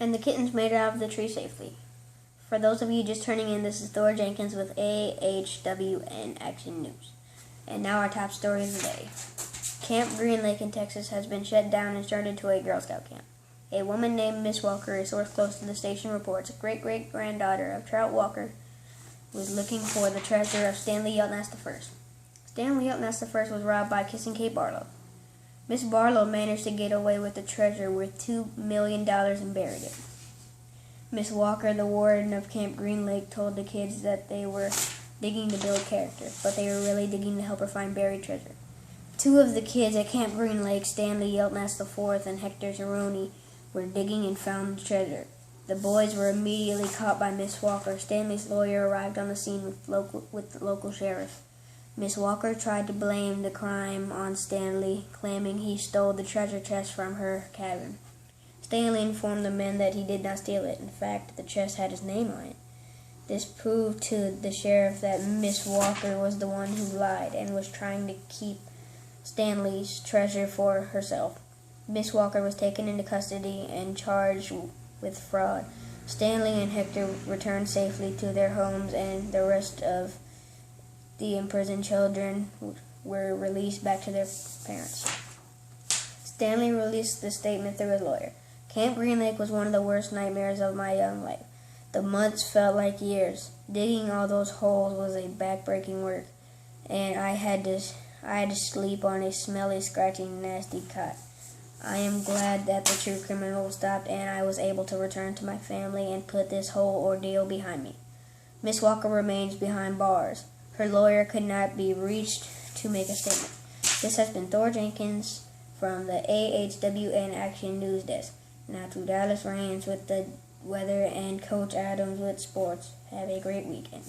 and the kittens made it out of the tree safely. For those of you just turning in, this is Thor Jenkins with AHWN Action News. And now our top story of the day. Camp Green Lake in Texas has been shut down and turned into a Girl Scout camp. A woman named Miss Walker, a source close to the station, reports great-great-granddaughter of Trout Walker was looking for the treasure of Stanley Yeltnast I. Stanley Yeltnast I was robbed by Kissing Kate Barlow. Miss Barlow managed to get away with the treasure worth $2 million and buried it. Miss Walker, the warden of Camp Green Lake, told the kids that they were digging to build character, but they were really digging to help her find buried treasure. Two of the kids at Camp Green Lake, Stanley Yeltnast IV and Hector Zeroni, were digging and found the treasure. The boys were immediately caught by Miss Walker. Stanley's lawyer arrived on the scene with the local sheriff. Miss Walker tried to blame the crime on Stanley, claiming he stole the treasure chest from her cabin. Stanley informed the men that he did not steal it. In fact, the chest had his name on it. This proved to the sheriff that Miss Walker was the one who lied and was trying to keep Stanley's treasure for herself. Miss Walker was taken into custody and charged with fraud. Stanley and Hector returned safely to their homes, and the rest of the imprisoned children were released back to their parents. Stanley released the statement through his lawyer. Camp Green Lake was one of the worst nightmares of my young life. The months felt like years. Digging all those holes was a back-breaking work, and I had to sleep on a smelly, scratching, nasty cot. I am glad that the true criminal stopped and I was able to return to my family and put this whole ordeal behind me. Miss Walker remains behind bars. Her lawyer could not be reached to make a statement. This has been Thor Jenkins from the AHWN Action News Desk. Now to Dallas Rains with the weather and Coach Adams with sports. Have a great weekend.